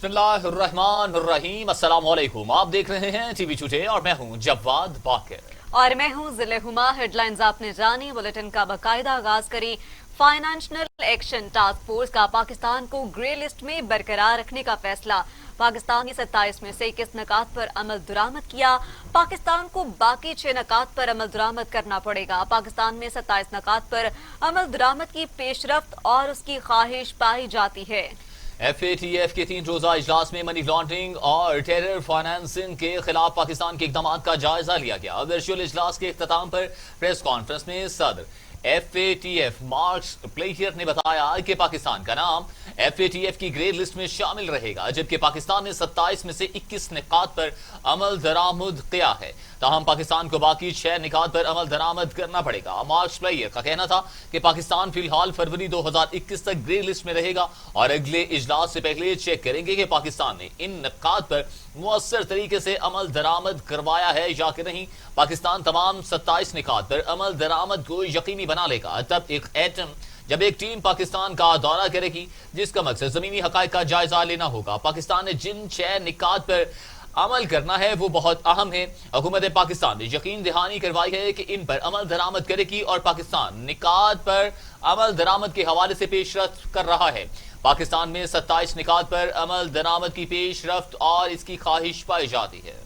बिस्मिल्लाहिर्रहमानिर्रहीम। अस्सलाम वालेकुम। आप देख रहे हैं टीवी टुडे और मैं हूं जवाद बाकर और मैं हूं जिले हुमा। हेडलाइंस आपने जानी, बुलेटिन का बाकायदा आगाज करी। फाइनेंशियल एक्शन टास्क फोर्स का पाकिस्तान को ग्रे लिस्ट में बरकरार रखने का फैसला। पाकिस्तान ने 27 में से 21 नकात पर अमल दरामद किया। पाकिस्तान को बाकी 6 नकात पर अमल दरामद करना पड़ेगा। पाकिस्तान में 27 नकात पर अमल दरामद की पेशरफ्त और उसकी ख्वाहिश पाई जाती है। FATF के 3 रोजा इजलास में मनी लॉन्ड्रिंग और टेरर फाइनेंसिंग के खिलाफ पाकिस्तान के इकदाम का जायजा लिया गया। वर्चुअल इजलास के इख्तिताम पर प्रेस कॉन्फ्रेंस में सदर FATF मार्क प्लेयर ने बताया कि पाकिस्तान का नाम FATF की ग्रे लिस्ट में शामिल रहेगा, जबकि पाकिस्तान ने 27 में से 21 निकात पर अमल दरामद किया है। ताहम पाकिस्तान को बाकी 6 निकात पर अमल दरामद करना पड़ेगा। मार्क प्लेयर का कहना था कि पाकिस्तान फिलहाल फरवरी 2021 तक ग्रे लिस्ट में रहेगा और अगले इजलास से पहले चेक करेंगे कि पाकिस्तान ने इन निकात पर मुअस्सर तरीके से अमल दरामद करवाया है या कि नहीं। पाकिस्तान तमाम 27 निकात पर अमल दरामद को यकीनी बना लेगा जब एक टीम पाकिस्तान का दौरा करेगी, जिसका मकसद जमीनी हकाइक का जायजा लेना होगा। पाकिस्तान ने जिन 6 निकात पर अमल करना है वो बहुत अहम है। हुकूमत पाकिस्तान ने यकीन दहानी करवाई है कि इन पर अमल दरामद करेगी और पाकिस्तान निकात पर अमल दरामद के हवाले से पेशरफ्त कर रहा है। पाकिस्तान में 27 निकात पर अमल दरामद की पेशरफ्त और इसकी ख्वाहिश पाई जाती है।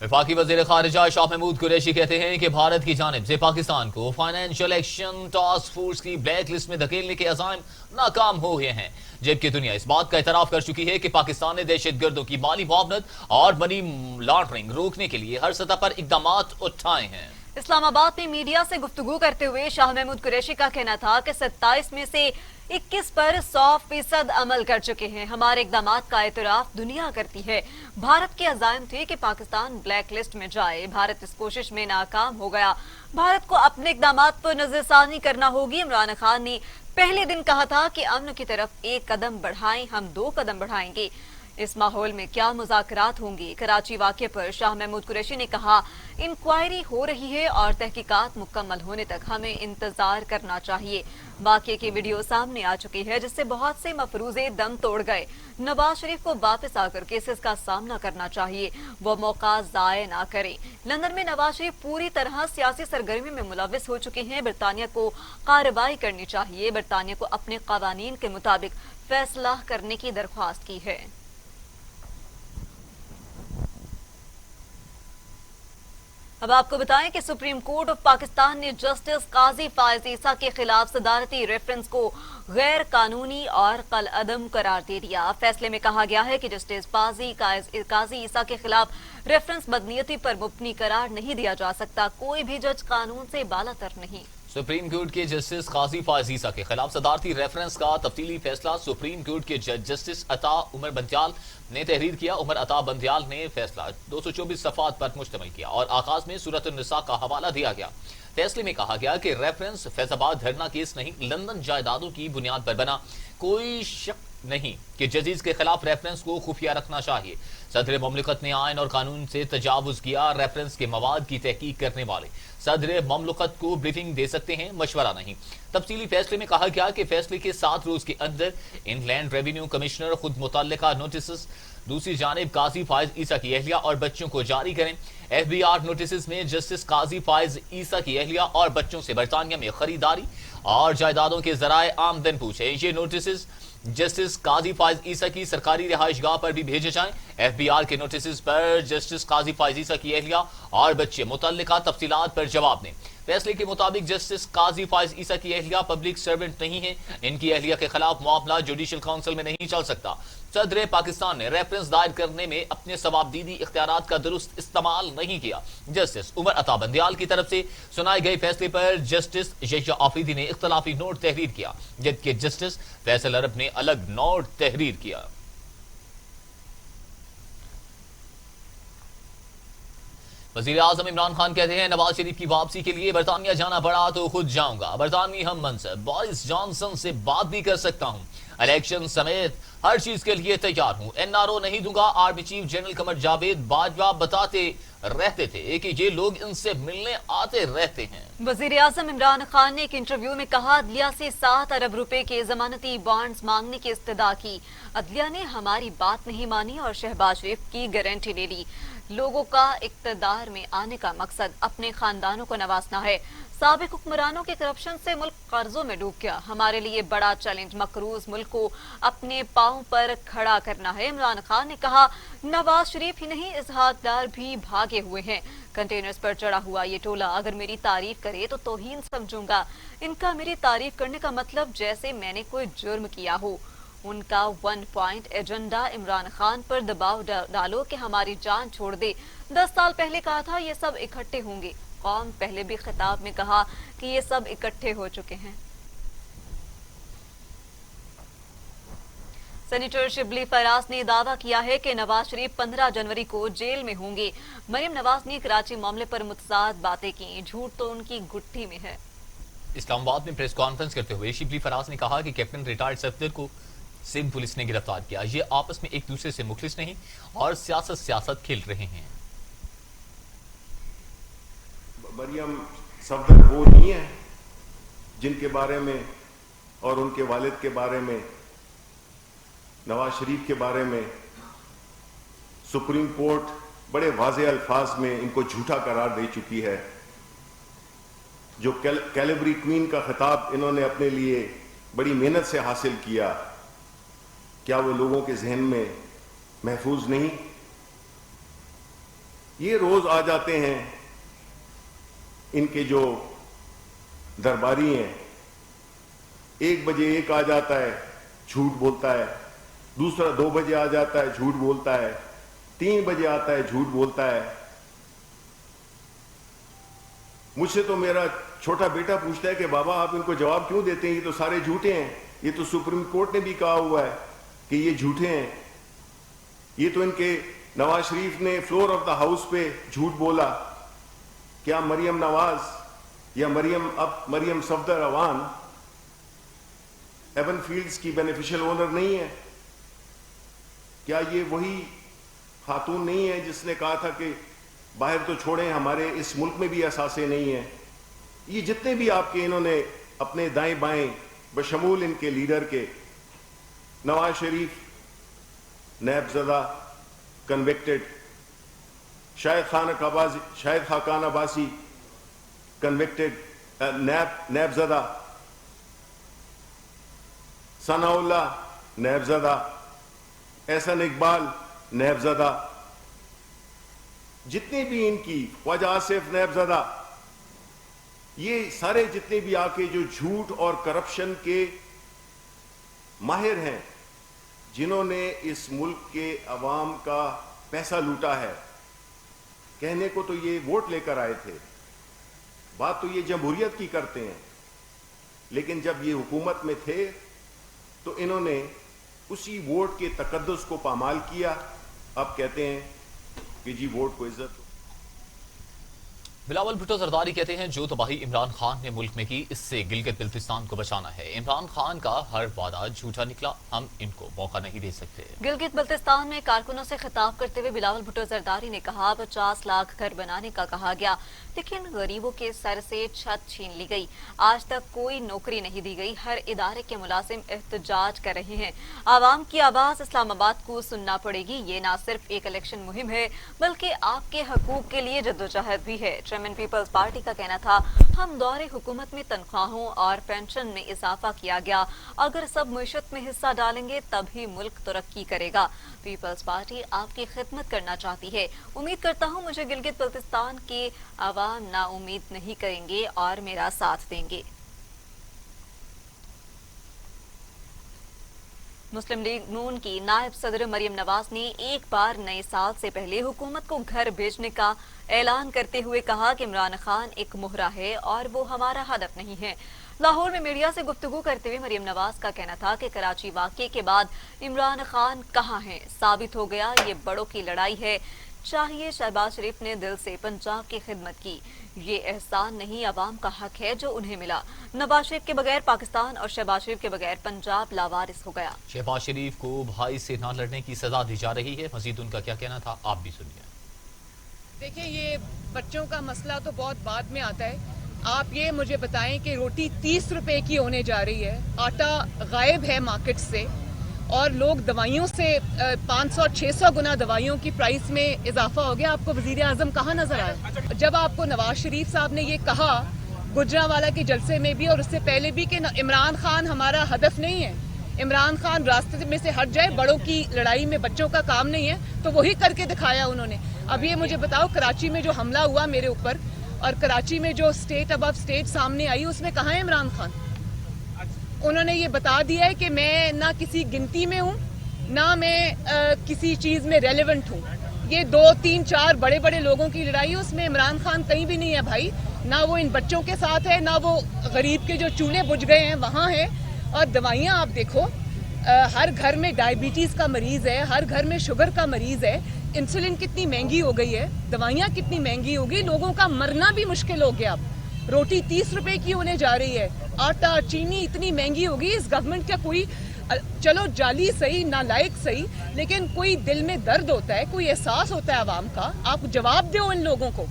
वफाकी वज़ीर ख़ारिजा शाह महमूद कुरैशी कहते हैं कि भारत की जानिब से पाकिस्तान को फाइनेंशियल एक्शन टास्क फोर्स की ब्लैक लिस्ट में धकेलने के अज़ाइम नाकाम हो गए हैं, जबकि दुनिया इस बात का इतराफ कर चुकी है कि पाकिस्तान ने दहशतगर्दों की माली मुआवनत और मनी लॉन्ड्रिंग रोकने के लिए हर सतह पर इक़दाम उठाए हैं। इस्लामाबाद में मीडिया से गुफ्तगू करते हुए शाह महमूद कुरैशी का कहना था कि 27 में से 21 पर 100% अमल कर चुके हैं। हमारे इक़दाम का एतराफ दुनिया करती है। भारत के अज़ाइम थे कि पाकिस्तान ब्लैक लिस्ट में जाए। भारत इस कोशिश में नाकाम हो गया। भारत को अपने इक़दाम पर नजरसानी करना होगी। इमरान खान ने पहले दिन कहा था कि अमन की तरफ 1 कदम बढ़ाएं, हम 2 कदम बढ़ाएंगे। इस माहौल में क्या मुज़ाकरात होंगी। कराची वाक़े पर शाह महमूद कुरैशी ने कहा, इंक्वायरी हो रही है और तहकीकात मुकम्मल होने तक हमें इंतजार करना चाहिए। वाक़े की वीडियो सामने आ चुकी है, जिससे बहुत से मफरूजे दम तोड़ गए। नवाज शरीफ को वापस आकर केसेस का सामना करना चाहिए, वो मौका ज़ाय ना करे। लंदन में नवाज शरीफ पूरी तरह सियासी सरगर्मी में मुलविस हो चुके हैं। बरतानिया को कार्रवाई करनी चाहिए। बरतानिया को अपने कवानीन के मुताबिक फैसला करने की दरख्वास्त की है। अब आपको बताएं कि सुप्रीम कोर्ट ऑफ पाकिस्तान ने जस्टिस काजी फायज ईसा के खिलाफ सदारती रेफरेंस को गैर कानूनी और कल अदम करार दे दिया। फैसले में कहा गया है कि जस्टिस काजी ईसा के खिलाफ रेफरेंस बदनीयती पर मुबनी करार नहीं दिया जा सकता। कोई भी जज कानून से बालातर नहीं। सुप्रीम कोर्ट के जस्टिस काजी फायज ईसा के खिलाफ सदारती रेफरेंस का तफसीली फैसला सुप्रीम कोर्ट के जज जस्टिस अता उमर बंदियाल ने तहरीर किया। उमर अता बंदियाल ने फैसला 224 सफ़ात पर मुश्तमिल किया और आगाज में सूरत निसा का हवाला दिया गया। फैसले में कहा गया कि रेफरेंस फैजाबाद धरना केस नहीं, लंदन जायदादों की बुनियाद पर बना। कोई शक नहीं कि जजीज के खिलाफ रेफरेंस को खुफिया रखना चाहिए। सदर ममलकत ने आइन और कानून से तजावुज किया। रेफरेंस के मवाद की तहकीक करने वाले सदर ममलकत को ब्रीफिंग दे सकते हैं, मशवरा नहीं। तफसीली फैसले में कहा गया कि फैसले के 7 रोज के अंदर इनलैंड रेवेन्यू कमिश्नर खुद मुतल्लिका नोटिस दूसरी जानिब काजी फायज ईसा की अहलिया और बच्चों को जारी करें। FBR नोटिस में जस्टिस काजी फायज ईसा की अहलिया और बच्चों से बरतानिया में खरीदारी और जायदादों के जराए आमदन पूछे। ये नोटिस जस्टिस काजी फायज ईसा की सरकारी रिहाइशगाह पर भी भेजे जाएं। FBR के नोटिस पर जस्टिस काजी फायज ईसा की अहलिया और बच्चे मुतल्लिका तफसीलात पर जवाब दें। फैसले के मुताबिक जस्टिस काजी फायज ईसा की अहलिया पब्लिक सर्वेंट नहीं है। इनकी अहलिया के खिलाफ मामला जुडिशल काउंसिल में नहीं चल सकता। सदर पाकिस्तान ने रेफरेंस दायर करने में अपने सवाबदीदी इख्तियारात का दुरुस्त इस्तेमाल नहीं किया। जस्टिस उमर अता बंदियाल की तरफ से सुनाए गए फैसले पर जस्टिस यहिया आफरीदी ने इख्तलाफी नोट तहरीर किया, जबकि जस्टिस फैसल अरब ने अलग नोट तहरीर किया। वज़ीर आज़म इमरान खान कहते हैं, नवाज शरीफ की वापसी के लिए बरतानिया जाना पड़ा तो खुद जाऊंगा। बरतानवी हम मनसब बोरिस जॉनसन से बात भी कर सकता हूं। इलेक्शन समेत ہر چیز کے لیے تیار ہوں، NRO نہیں دوں گا۔ Army chief general Qamar Javed Bajwa بتاتے رہتے تھے کہ یہ لوگ ان سے ملنے آتے رہتے ہیں۔ وزیر اعظم عمران خان نے ایک انٹرویو میں کہا عدلیہ سے 7 ارب روپے کے ضمانتی بانڈز مانگنے کی استدعا کی، عدلیہ نے ہماری بات نہیں مانی اور شہباز شریف کی گارنٹی لے لی۔ لوگوں کا اقتدار میں آنے کا مقصد اپنے خاندانوں کو نوازنا ہے۔ سابق حکمرانوں کے کرپشن سے ملک قرضوں میں ڈوب گیا، ہمارے لیے بڑا چیلنج مقروض ملک کو اپنے پاؤں پر کھڑا کرنا ہے۔ عمران خان نے کہا نواز شریف ہی نہیں اسحاق ڈار بھی بھاگے ہوئے ہیں، کنٹینرز پر چڑھا ہوا یہ ٹولہ اگر میری تعریف کرے تو توہین سمجھوں گا، ان کا میری تعریف کرنے کا مطلب جیسے میں نے کوئی جرم کیا ہو۔ ان کا 1 پوائنٹ ایجنڈا عمران خان پر دباؤ ڈالو کہ ہماری جان چھوڑ دے۔ 10 سال پہلے کہا تھا یہ سب اکٹھے ہوں گے، قوم پہلے بھی خطاب میں کہا کہ یہ سب اکٹھے ہو چکے ہیں۔ سینیٹر شبلی فراز نے دعویٰ کیا ہے کہ نواز شریف 15 جنوری کو جیل میں ہوں گے۔ مریم نواز نے کراچی معاملے پر متضاد باتیں کی، جھوٹ تو ان کی گٹھی میں ہے۔ اسلام آباد میں پریس کانفرنس کرتے ہوئے شبلی فراز نے کہا کہ کیپٹن ریٹائرڈ صفدر کو سندھ پولیس نے گرفتار کیا، یہ آپس میں ایک دوسرے سے مخلص نہیں اور سیاست کھیل رہے ہیں۔ مریم صفدر وہ نہیں ہے جن کے بارے میں اور ان کے والد کے بارے میں، نواز شریف کے بارے میں سپریم کورٹ بڑے واضح الفاظ میں ان کو جھوٹا قرار دے چکی ہے۔ جو کیلیبری کوئین کا خطاب انہوں نے اپنے لیے بڑی محنت سے حاصل کیا، کیا وہ لوگوں کے ذہن میں محفوظ نہیں؟ یہ روز آ جاتے ہیں ان کے جو درباری ہیں، 1 بجے ایک آ جاتا ہے جھوٹ بولتا ہے، دوسرا 2 بجے آ جاتا ہے جھوٹ بولتا ہے، 3 بجے آتا ہے جھوٹ بولتا ہے۔ مجھ سے تو میرا چھوٹا بیٹا پوچھتا ہے کہ بابا آپ ان کو جواب کیوں دیتے ہیں، یہ تو سارے جھوٹے ہیں، یہ تو سپریم کورٹ نے بھی کہا ہوا ہے کہ یہ جھوٹے ہیں۔ یہ تو ان کے نواز شریف نے فلور آف دا ہاؤس پہ جھوٹ بولا۔ کیا مریم نواز یا مریم صفدر اوان ایون فیلڈز کی بینیفیشل اونر نہیں ہے؟ کیا یہ وہی خاتون نہیں ہے جس نے کہا تھا کہ باہر تو چھوڑیں ہمارے اس ملک میں بھی اثاثے نہیں ہیں؟ یہ جتنے بھی آپ کے انہوں نے اپنے دائیں بائیں بشمول ان کے لیڈر کے، نواز شریف نیب زدہ convicted, Shahid Khaqan Abbasi convicted NAB زدہ، ثناء اللہ نیب زدہ، احسن اقبال نیب زدہ، جتنے بھی ان کی خواجہ آصف نیب زدہ، یہ سارے جتنے بھی آ کے جو جھوٹ اور کرپشن کے ماہر ہیں، جنہوں نے اس ملک کے عوام کا پیسہ لوٹا ہے۔ کہنے کو تو یہ ووٹ لے کر آئے تھے، بات تو یہ جمہوریت کی کرتے ہیں، لیکن جب یہ حکومت میں تھے تو انہوں نے اسی ووٹ کے تقدس کو پامال کیا۔ اب کہتے ہیں کہ جی ووٹ کو عزت۔ بلاول بھٹو زرداری کہتے ہیں جو تباہی عمران خان نے ملک میں کی، اس سے گلگت بلتستان کو بچانا ہے۔ عمران خان کا ہر وعدہ جھوٹا نکلا، ہم ان کو موقع نہیں دے سکتے۔ گلگت بلتستان میں کارکنوں سے خطاب کرتے ہوئے بلاول بھٹو زرداری نے کہا 50 لاکھ گھر بنانے کا کہا گیا، لیکن غریبوں کے سر سے چھت چھین لی گئی، آج تک کوئی نوکری نہیں دی گئی، ہر ادارے کے ملازم احتجاج کر رہے ہیں۔ عوام کی آواز اسلام آباد کو سننا پڑے گی، یہ نہ صرف ایک الیکشن مہم ہے بلکہ آپ کے حقوق کے لیے جدوجہد بھی ہے۔ چیئرمین پیپلز پارٹی کا کہنا تھا ہم دور حکومت میں تنخواہوں اور پینشن میں اضافہ کیا گیا، اگر سب معیشت میں حصہ ڈالیں گے تب ہی ملک ترقی کرے گا۔ پیپلز پارٹی آپ کی خدمت کرنا چاہتی ہے، امید کرتا ہوں مجھے گلگت بلتستان کے عوام نا امید نہیں کریں گے اور میرا ساتھ دیں گے۔ مسلم لیگ نون کی نائب صدر مریم نواز نے ایک بار نئے سال سے پہلے حکومت کو گھر بھیجنے کا اعلان کرتے ہوئے کہا کہ عمران خان ایک مہرا ہے اور وہ ہمارا ہدف نہیں ہے۔ لاہور میں میڈیا سے گفتگو کرتے ہوئے مریم نواز کا کہنا تھا کہ کراچی واقعے کے بعد عمران خان کہاں ہیں، ثابت ہو گیا یہ بڑوں کی لڑائی ہے چاہیے شہباز شریف نے دل سے پنجاب کی خدمت کی، یہ احسان نہیں عوام کا حق ہے جو انہیں ملا۔ نواز شریف کے بغیر پاکستان اور شہباز شریف کے بغیر پنجاب لاوارث ہو گیا۔ شہباز شریف کو بھائی سے نہ لڑنے کی سزا دی جا رہی ہے، مزید ان کا کیا کہنا تھا آپ بھی سنیے۔ دیکھیں، یہ بچوں کا مسئلہ تو بہت بعد میں آتا ہے۔ آپ یہ مجھے بتائیں کہ روٹی 30 روپے کی ہونے جا رہی ہے، آٹا غائب ہے مارکیٹ سے، اور لوگ دوائیوں سے 500-600 گنا دوائیوں کی پرائس میں اضافہ ہو گیا۔ آپ کو وزیر اعظم کہاں نظر آیا؟ جب آپ کو نواز شریف صاحب نے یہ کہا گجرانوالہ کے جلسے میں بھی اور اس سے پہلے بھی کہ عمران خان ہمارا ہدف نہیں ہے، عمران خان راستے میں سے ہٹ جائے، بڑوں کی لڑائی میں بچوں کا کام نہیں ہے، تو وہی کر کے دکھایا انہوں نے۔ اب یہ مجھے بتاؤ، کراچی میں جو حملہ ہوا میرے اوپر اور کراچی میں جو اسٹیٹ ابو اسٹیٹ سامنے آئی، اس میں کہاں ہے عمران خان؟ انہوں نے یہ بتا دیا ہے کہ میں نہ کسی گنتی میں ہوں، نہ میں کسی چیز میں ریلیونٹ ہوں۔ یہ 2-3-4 بڑے بڑے لوگوں کی لڑائی ہے، اس میں عمران خان کہیں بھی نہیں ہے بھائی، نہ وہ ان بچوں کے ساتھ ہے، نہ وہ غریب کے جو چولہے بجھ گئے ہیں وہاں ہے۔ اور دوائیاں آپ دیکھو، ہر گھر میں ڈائبٹیز کا مریض ہے، ہر گھر میں شوگر کا مریض ہے، انسولین کتنی مہنگی ہو گئی ہے، دوائیاں کتنی مہنگی ہو گئی، لوگوں کا مرنا بھی مشکل ہو گیا۔ اب روٹی 30 روپے کی ہونے جا رہی ہے، آٹا چینی اتنی مہنگی ہو گئی۔ اس گورنمنٹ کا کوئی، چلو جعلی صحیح، نالائق صحیح، لیکن کوئی دل میں درد ہوتا ہے، کوئی احساس ہوتا ہے عوام کا، آپ جواب دو ان لوگوں کو۔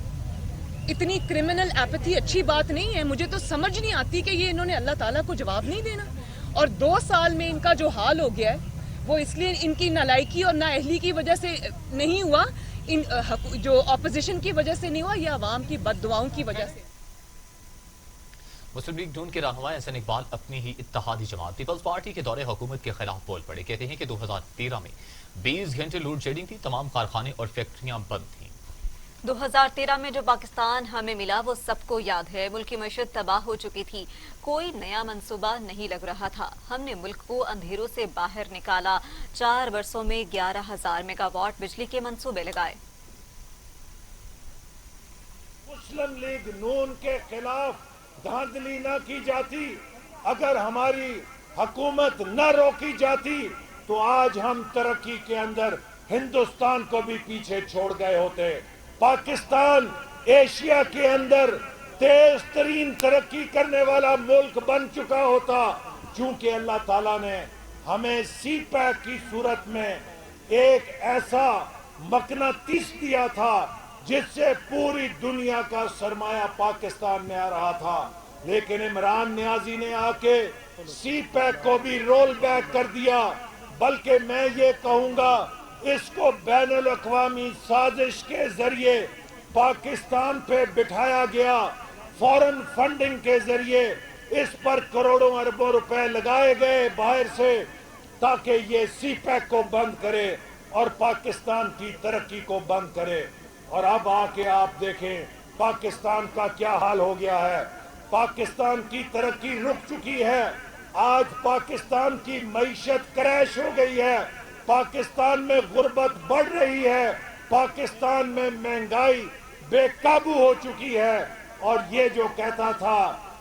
اتنی کرمنل ایپتھی اچھی بات نہیں ہے۔ مجھے تو سمجھ نہیں آتی کہ یہ انہوں نے اللہ تعالیٰ کو جواب نہیں دینا، اور 2 سال میں ان کا جو حال ہو گیا ہے وہ اس لیے ان کی نالائکی اور نااہلی کی وجہ سے نہیں ہوا، ان جو اپوزیشن کی وجہ سے نہیں ہوا، یہ عوام کی بد دعاؤں کی وجہ سے۔ مسلم لیگ نون کے رہنما احسن اقبال اپنی ہی اتحادی جماعت پیپلز پارٹی کے دور حکومت کے خلاف بول پڑے۔ کہتے ہیں کہ 2013 میں 20 گھنٹے لوڈ شیڈنگ تھی، تمام کارخانے اور فیکٹریاں بند تھیں۔ 2013 میں جو پاکستان ہمیں ملا وہ سب کو یاد ہے، ملک کی معیشت تباہ ہو چکی تھی، کوئی نیا منصوبہ نہیں لگ رہا تھا، ہم نے ملک کو اندھیروں سے باہر نکالا، 4 برسوں میں 11,000 میگا واٹ بجلی کے منصوبے لگائے۔ مسلم لیگ نون کے خلاف دھاندلی نہ کی جاتی، اگر ہماری حکومت نہ روکی جاتی تو آج ہم ترقی کے اندر ہندوستان کو بھی پیچھے چھوڑ گئے ہوتے۔ پاکستان ایشیا کے اندر تیز ترین ترقی کرنے والا ملک بن چکا ہوتا، چونکہ اللہ تعالیٰ نے ہمیں سی پیک کی صورت میں ایک ایسا مقناطیس دیا تھا جس سے پوری دنیا کا سرمایہ پاکستان میں آ رہا تھا، لیکن عمران نیازی نے آ کے سی پیک کو بھی رول بیک کر دیا، بلکہ میں یہ کہوں گا اس کو بین الاقوامی سازش کے ذریعے پاکستان پہ بٹھایا گیا، فورن فنڈنگ کے ذریعے اس پر کروڑوں اربوں روپے لگائے گئے باہر سے، تاکہ یہ سی پیک کو بند کرے اور پاکستان کی ترقی کو بند کرے۔ اور اب آ کے آپ دیکھیں پاکستان کا کیا حال ہو گیا ہے، پاکستان کی ترقی رک چکی ہے، آج پاکستان کی معیشت کریش ہو گئی ہے، پاکستان میں غربت بڑھ رہی ہے، پاکستان میں مہنگائی بے قابو ہو چکی ہے۔ اور یہ جو کہتا تھا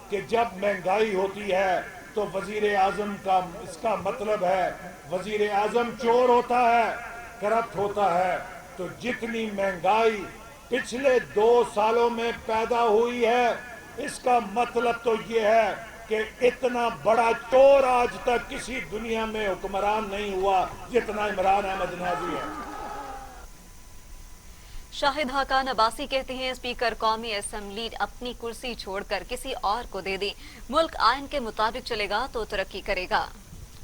کہ جب مہنگائی ہوتی ہے تو وزیر اعظم کا، اس کا مطلب ہے وزیر اعظم چور ہوتا ہے، کرپٹ ہوتا ہے، تو جتنی مہنگائی پچھلے 2 سالوں میں پیدا ہوئی ہے، اس کا مطلب تو یہ ہے کہ اتنا بڑا چور آج تک کسی دنیا میں حکمران نہیں ہوا جتنا عمران احمد نیازی ہے۔ شاہد حقان عباسی کہتے ہیں اسپیکر قومی اسمبلی اپنی کرسی چھوڑ کر کسی اور کو دے دیں، ملک آئین کے مطابق چلے گا تو ترقی کرے گا۔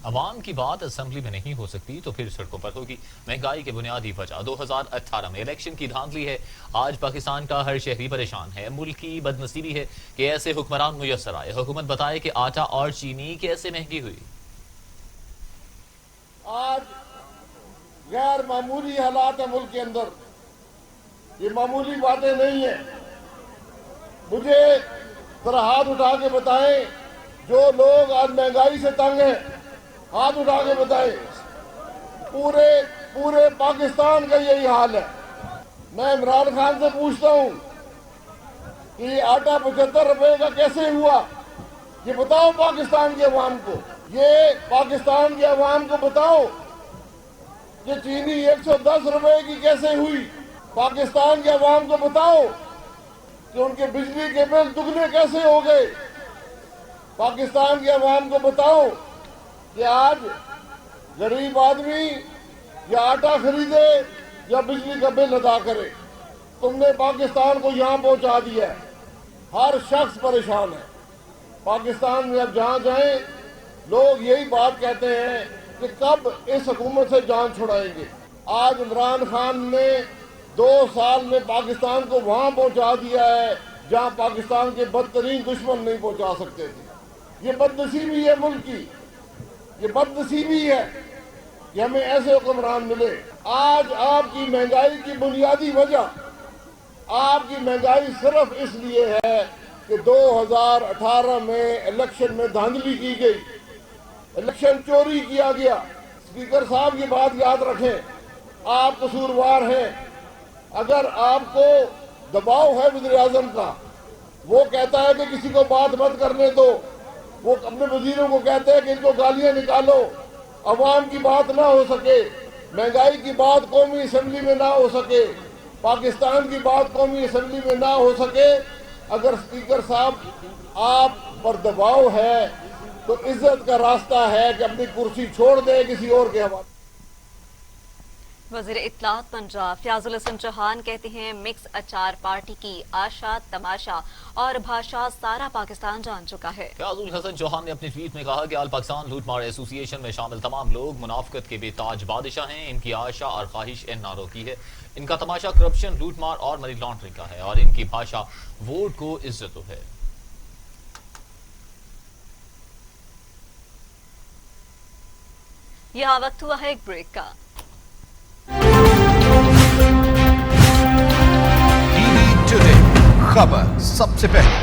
عوام کی بات اسمبلی میں نہیں ہو سکتی تو پھر سڑکوں پر ہوگی۔ مہنگائی کے بنیادی وجہ 2018 میں الیکشن کی دھاندلی ہے، آج پاکستان کا ہر شہری پریشان ہے، ملک کی بد نصیبی ہے کہ ایسے حکمران میسر آئے۔ حکومت بتائے کہ آٹا اور چینی کیسے مہنگی ہوئی۔ آج غیر معمولی حالات ہیں ملک کے اندر، یہ معمولی باتیں نہیں ہیں۔ مجھے ذرا ہاتھ اٹھا کے بتائیں جو لوگ آج مہنگائی سے تنگ ہیں، ہاتھ اٹھا کے بتائیں۔ پورے پاکستان کا یہی حال ہے۔ میں عمران خان سے پوچھتا ہوں کہ یہ آٹا 75 روپے کا کیسے ہوا، یہ بتاؤ پاکستان کے عوام کو، یہ پاکستان کے عوام کو بتاؤ کہ چینی 110 روپے کی کیسے ہوئی۔ पाकिस्तान के अवाम को बताओ कि उनके बिजली के बिल दुगने कैसे हो गए। पाकिस्तान के अवाम को बताओ कि आज गरीब आदमी या आटा खरीदे या बिजली का बिल अदा करे। तुमने पाकिस्तान को यहाँ पहुँचा दिया है, हर शख्स परेशान है। पाकिस्तान में अब जहाँ जाएं लोग यही बात कहते हैं कि कब इस हुकूमत से जान छुड़ाएंगे। आज इमरान खान ने 2 साल में पाकिस्तान को वहाँ पहुँचा दिया है जहाँ पाकिस्तान के बदतरीन दुश्मन नहीं पहुँचा सकते थे। ये बदनसीबी है मुल्क की, ये बदनसीबी है कि हमें ऐसे हुक्मरान मिले। आज आपकी महंगाई की बुनियादी वजह, आपकी महंगाई सिर्फ इसलिए है कि 2018 में इलेक्शन में धांधली की गई, इलेक्शन चोरी किया गया। स्पीकर साहब की बात याद रखें, आप कसूरवार हैं। अगर आपको दबाव है वज़ीर आज़म का, वो कहता है कि किसी को बात मत करने दो, वो अपने वजीरों को कहते हैं कि इनको गालियां निकालो, अवाम की बात ना हो सके, महंगाई की बात कौमी असेंबली में ना हो सके, पाकिस्तान की बात कौमी असेंबली में ना हो सके। अगर स्पीकर साहब आप पर दबाव है तो इज्जत का रास्ता है कि अपनी कुर्सी छोड़ दे, किसी और के हवाले। वज़ीर इत्तलात पंजाब फयाजुल हसन चौहान कहते हैं मिक्स अचार पार्टी की आशा तमाशा और भाषा सारा पाकिस्तान जान चुका है। फयाजुल हसन चौहान ने अपने ट्वीट में कहा कि आल पाकिस्तान लूटमार एसोसिएशन में शामिल तमाम लोग मुनाफिकत के बेताज बादशाह हैं। इनकी आशा और ख्वाहिश एनआरओ की है, इनका तमाशा करप्शन, लूटमार और मनी लॉन्ड्रिंग का है, और इनकी भाषा वोट को इज्जत है। यहाँ वक्त हुआ है एक ब्रेक का। खबर सबसे पहले।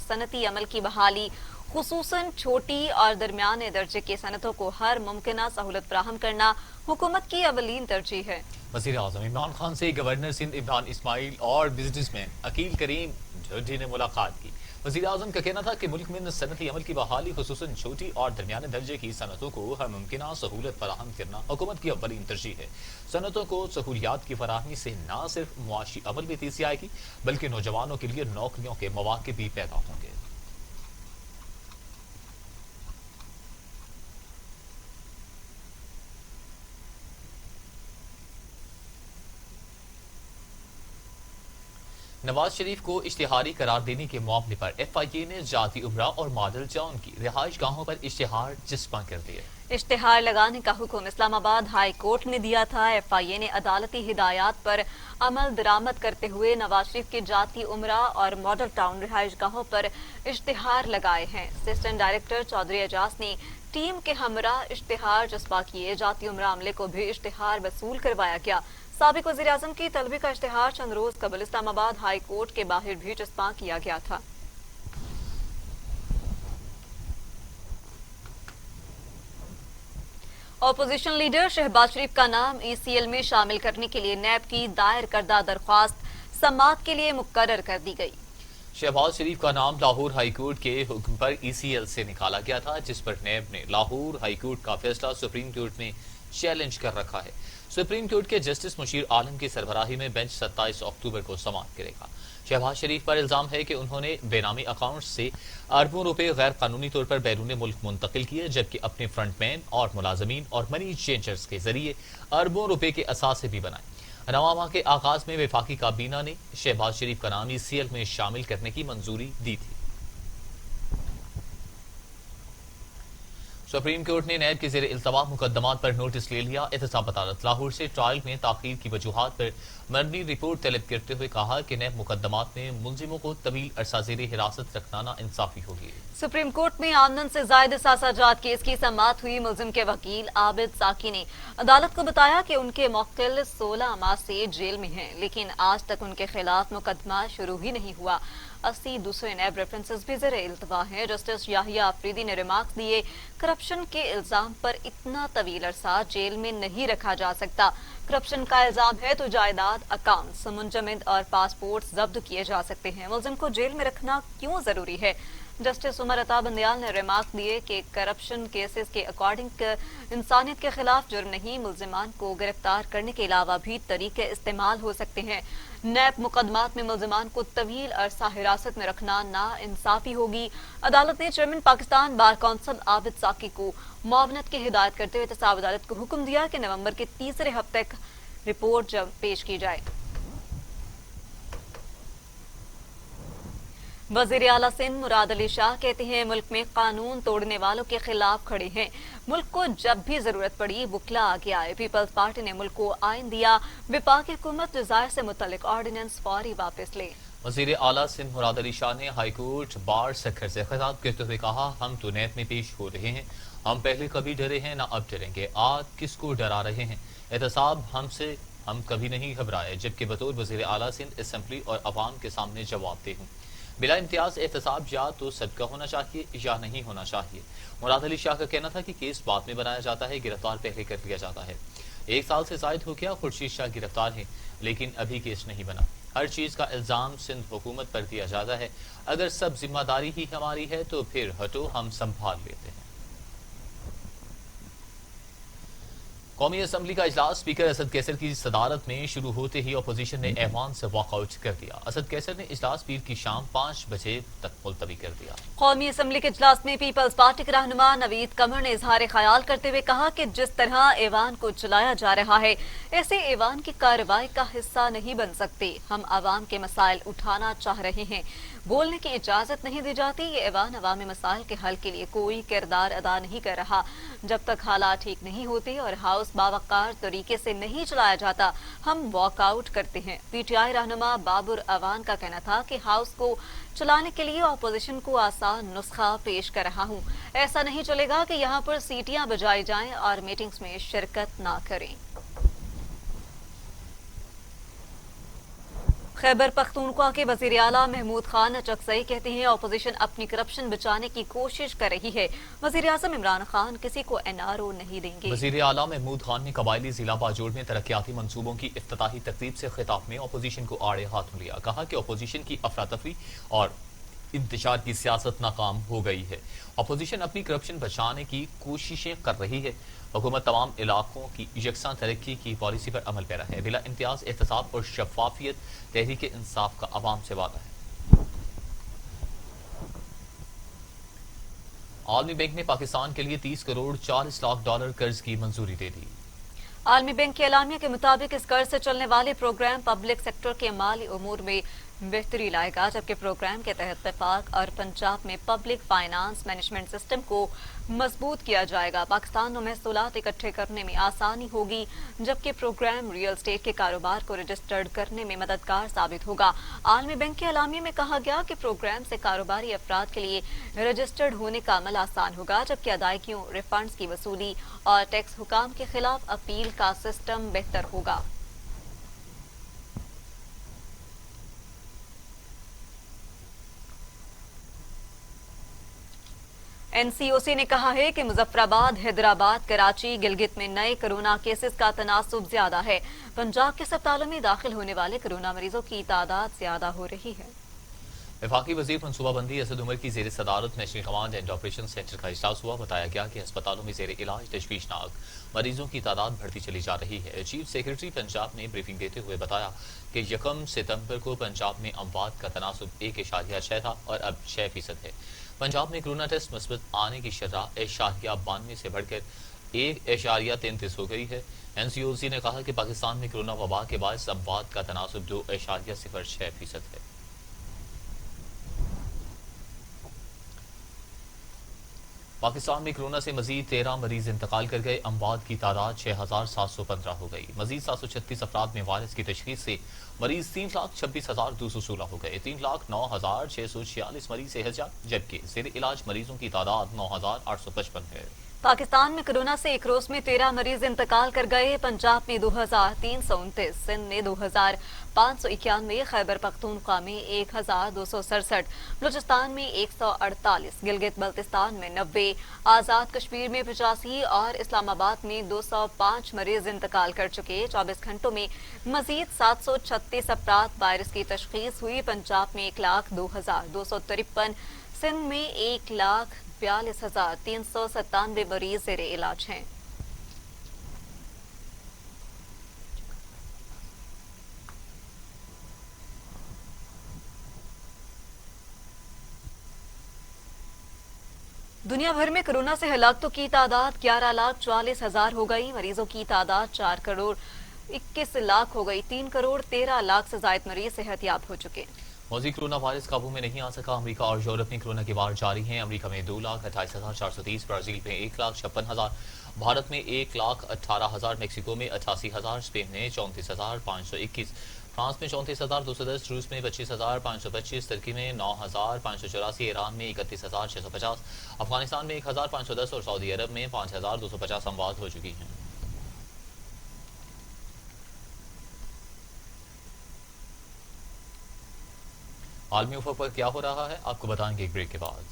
सनती अमल की बहाली खुसूसन छोटी और दरमियाने दर्जे के सनतों को हर मुमकिन सहूलत फराहम करना हुकूमत की अवलीन तरजीह है। वज़ीर आज़म इमरान खान से गवर्नर सिंध इमरान इस्माइल और बिजनेसमैन अकील करीम ढड्डी ने मुलाकात की। वज़ीर आज़म का कहना था कि मुल्क में सनती अमल की बहाली खुसूसन छोटी और दरमियाने दर्जे की सनतों को हर मुमकिन सहूलत फराहम करना हुकूमत की अव्वलीन तरजीह है। सनतों को सहूलियात की फराहमी से न सिर्फ मुआशी अमल में तेजी आएगी बल्कि नौजवानों के लिए नौकरियों के मौके भी पैदा होंगे। नवाज शरीफ को इश्तिहारी करार देने के मामले पर FIA ने जाती उमरा और मॉडल टाउन की रिहाइश गाहों पर इश्तिहार जिस्मा कर दिए। इश्तिहार लगाने का हुक्म इस्लामाबाद हाई कोर्ट ने दिया था। FIA ने अदालती हिदायत पर अमल दरामद करते हुए नवाज शरीफ के जाती उमरा और मॉडल टाउन रिहाइश गाहों पर इश्तिहार लगाए हैं। असिस्टेंट डायरेक्टर चौधरी एजाज ने टीम के हमरा इश्तिहार जस्पा किए। जाती उमरा अमले को भी इश्तिहार वसूल करवाया गया। साबिक वज़ीर आज़म की तलबी का इश्तिहार चंद रोज कबल इस्लामाबाद हाई कोर्ट के बाहर भी जस्पा किया गया था। अपोजिशन लीडर शहबाज शरीफ का नाम ECL में शामिल करने के लिए नैब की दायर करदा दरख्वास्त समाअत के लिए मुकर्रर कर दी गई। शहबाज शरीफ का नाम लाहौर हाई कोर्ट के हुक्म पर ECL से निकाला गया था, जिस पर नैब ने लाहौर हाई कोर्ट का फैसला सुप्रीम कोर्ट में चैलेंज कर रखा है। सुप्रीम कोर्ट के जस्टिस मुशीर आलम की सरबराही में बेंच 27 अक्टूबर को समाअत करेगा। शहबाज शरीफ पर इल्जाम है कि उन्होंने बेनामी अकाउंट से अरबों रुपए गैर कानूनी तौर पर बैरून मुल्क मुंतकिल किए, जबकि अपने फ्रंटमैन और मुलाजमीन और मनी चेंजर्स के जरिए अरबों रुपए के असासे भी बनाए। रवां माह के आगाज में वफाकी काबीना ने शहबाज शरीफ का नाम ECL में शामिल करने की मंजूरी दी थी। सुप्रीम कोर्ट ने नैब के ज़ेर इल्तवा मुकदमात पर नोटिस ले लिया। एहतसाब अदालत लाहौर से ट्रायल में ताखीर की वजूहात पर मरनी रिपोर्ट तलब करते हुए कहा कि नैब मुकदमात में मुलजिमों को तवील अरसा ज़ेर हिरासत रखना ना इंसाफी होगी। सुप्रीम कोर्ट में आमदन से जायद सासाजात केस की समाअत हुई। मुलजिम के वकील आबिद साकी ने अदालत को बताया कि उनके मौक्किल 16 माह से जेल में हैं, लेकिन आज तक उनके खिलाफ मुकदमा शुरू ही नहीं हुआ। 80 दूसरे नैब रेफरेंसेस भी ज़ेर इल्तवा हैं। जस्टिस याहिया अफरीदी ने रिमार्क्स दिए, करप्शन करप्शन के इल्जाम पर इतना तवील अरसा जेल में नहीं रखा जा सकता। करप्शन का इल्जाम है तो जायदाद, अकाउंट्स, मुंजमद और पासपोर्ट जब्त किए जा सकते हैं। मुलजिम को जेल में रखना क्यों जरूरी है? जस्टिस उमर अता बंदयाल ने रिमार्क दिए कि करप्शन केसेस के अकॉर्डिंग इंसानियत के खिलाफ जुर्म नहीं, मुलजिमान को गिरफ्तार करने के अलावा भी तरीके इस्तेमाल हो सकते हैं। नैब मुकदमात में मुलजिमान को तवील अरसा हिरासत में रखना ना इंसाफी होगी। अदालत ने chairman Pakistan bar council Abid साकी को मुआवनत की हिदायत करते हुए एहतसाब अदालत को हुक्म दिया कि नवंबर के तीसरे हफ्ते तक रिपोर्ट जब पेश की जाए। वजीर आला सिंध मुराद अली शाह कहते हैं मुल्क में कानून तोड़ने वालों के खिलाफ खड़े हैं। मुल्क को जब भी जरूरत पड़ी बुखला आगे आए। पीपल्स पार्टी ने मुल्क को आइन दिया। विफाकी हुकूमत डिजायर से मुतल्लिक ऑर्डिनेंस फौरी वापस ले। वजीर आला सिंध मुराद अली शाह ने हाईकोर्ट बार सखर से खिताब करते हुए कहा, हम तो नेत में पेश हो रहे हैं, हम पहले कभी डरे हैं ना अब डरेंगे, आज किसको डरा रहे हैं? एहतसाब हमसे हम कभी नहीं घबराए, जबकि बतौर वजीर आला सिंध असम्बली और अवाम के सामने जवाब दे हूँ। बिला इम्तियाज एहतसाब या तो सदका होना चाहिए या नहीं होना चाहिए। मुराद अली शाह का कहना था कि केस बाद में बनाया जाता है, गिरफ्तार पहले कर लिया जाता है। 1 साल से जायद हो गया खुर्शीद शाह गिरफ्तार है, लेकिन अभी केस नहीं बना। हर चीज का इल्जाम सिंध हुकूमत पर दिया जाता है। अगर सब जिम्मेदारी ही हमारी है तो फिर हटो, हम संभाल लेते हैं। कौमी असम्बली का इजलास स्पीकर असद कैसर की सदारत में शुरू होते ही अपोजिशन ने ऐवान से वॉकआउट कर दिया। असद कैसर ने इजलास पीर की शाम 5 बजे तक मुलतवी कर दिया। कौमी असम्बली के इजलास में पीपल्स पार्टी के रहनुमा नवीद कमर ने इजहार ख्याल करते हुए कहा कि जिस तरह ऐवान को चलाया जा रहा है, ऐसे ऐवान की कार्रवाई का हिस्सा नहीं बन सकते। हम आवाम के मसाइल उठाना चाह रहे हैं, बोलने की इजाजत नहीं दी जाती। ये ऐवान अवामी मसाइल के हल के लिए कोई किरदार अदा नहीं कर रहा। जब तक हालात ठीक नहीं होते और हाउस बावकार तरीके से नहीं चलाया जाता, हम वॉकआउट करते हैं। पीटीआई रहनुमा बाबर अवान का कहना था कि हाउस को चलाने के लिए अपोजिशन को आसान नुस्खा पेश कर रहा हूं। ऐसा नहीं चलेगा कि यहाँ पर सीटियां बजाई जाएं और मीटिंग्स में शिरकत ना करें। खैबर पख्तूनख्वा के वजीर आला महमूद खान चकसई कहते हैं अपोजिशन अपनी करप्शन बचाने की कोशिश कर रही है। वजीर आजम इमरान खान किसी को एनआरओ नहीं देंगे। वजीर आला महमूद खान ने कबायली जिला बाजोड़ में तरक्याती मंसूबों की इफ्तिताही तकरीब से खिताब में अपोजिशन को आड़े हाथ लिया। कहा कि अपोजिशन की अफरा तफरी और इंतशार की सियासत नाकाम हो गई है। अपोजिशन अपनी करप्शन बचाने की कोशिशें कर रही है। हुकूमत तमाम इलाकों की यकसां तरक्की की पॉलिसी पर अमल पैरा है। बिला इम्तियाज एहतसाब और शफाफियत तहरीक इंसाफ का अवाम से वादा है। आलमी बैंक ने पाकिस्तान के लिए 30 करोड़ 40 लाख डॉलर कर्ज की मंजूरी दे दी। आलमी बैंक के एलामिया के मुताबिक इस कर्ज से चलने वाले प्रोग्राम पब्लिक सेक्टर के माली उमूर में बेहतरी लाएगा, जबकि प्रोग्राम के तहत वफाक और पंजाब में पब्लिक फाइनेंस मैनेजमेंट सिस्टम को मजबूत किया जाएगा। पाकिस्तान में महसूलात इकट्ठे करने में आसानी होगी, जबकि प्रोग्राम रियल एस्टेट के कारोबार को रजिस्टर्ड करने में मददगार साबित होगा। आलमी बैंक के एलामिया में कहा गया कि प्रोग्राम से कारोबारी अफराद के लिए रजिस्टर्ड होने का अमल आसान होगा, जबकि अदायगियों, रिफंड्स की वसूली और टैक्स हुकाम के खिलाफ अपील का सिस्टम बेहतर होगा। एनसीओसी ने कहा है कि मुजफ्फराबाद, हैदराबाद, कराची, गिलगित में नए कोरोना केसेस का तनासुब ज्यादा है। पंजाब के अस्पतालों में दाखिल होने वाले कोरोना मरीजों की तादाद ज्यादा हो रही है। वफाकी वजीर मनसूबाबंदी असद उमर की जेर सदारत national command and operation centre का इजलास हुआ। बताया गया कि अस्पतालों में जेर इलाज तशवीशनाक मरीजों की तादाद बढ़ती चली जा रही है। चीफ सेक्रेटरी पंजाब ने ब्रीफिंग देते हुए बताया कि 1 सितंबर को पंजाब में अमवात का तनासुब 1.6 था और अब 6% है। पंजाब में कोरोना टेस्ट मुस्बत आने की शरह 1.92 से बढ़कर 1.33 हो गई है। एनसीओसी ने कहा कि पाकिस्तान में कोरोना वबा के बाद अमवात का तनासुब 2.06% है। पाकिस्तान में कोरोना से मजीद 13 मरीज इंतकाल कर गए। अमवात की तादाद 6715 हो गई। मजीद 736 अफराद में वायरस की तशखीस से मरीज 3,26,216 हो गए। 3,09,646 मरीज सेहतयाब, जबकि जेर इलाज मरीजों की तादाद 9,855 है। पाकिस्तान में कोरोना से एक रोज में 13 मरीज इंतकाल कर गए। पंजाब में 2329, सिंध में 2591, खैबर पख्तूनख्वा में 1267, बलूचिस्तान में 148, गिलगित बल्तिस्तान में 90, आजाद कश्मीर में 85 और इस्लामाबाद में 205 मरीज इंतकाल कर चुके। 24 घंटों में मजीद 736 अफराद वायरस की तशखीस हुई। पंजाब में 1,02,253, सिंध में 1,42,397 मरीज ज़ेरे इलाज हैं। दुनिया भर में कोरोना से हलाकतों की तादाद 11,44,000 हो गई। मरीजों की तादाद 4 करोड़ 21 लाख हो गई। 3 करोड़ 13 लाख से ज्यादा मरीज सेहतयाब हो चुके। मजीद कोरोना वायरस काबू में नहीं आ सका। अमेरिका और यूरोप में कोरोना की वार जारी है। अमेरिका में 2,28,430, ब्राजील में 1,56,000, भारत में 1,18,000, मेक्सिको में 88,000, स्पेन में 34,521, फ्रांस में 34,210, रूस में 25,525, तुर्की में 9,584, ईरान में 31,650, अफगानिस्तान में 1,510 और सऊदी अरब में 5,250 अमवात हो चुकी हैं। आलमी उफक पर क्या हो रहा है आपको बताएंगे एक ब्रेक के बाद।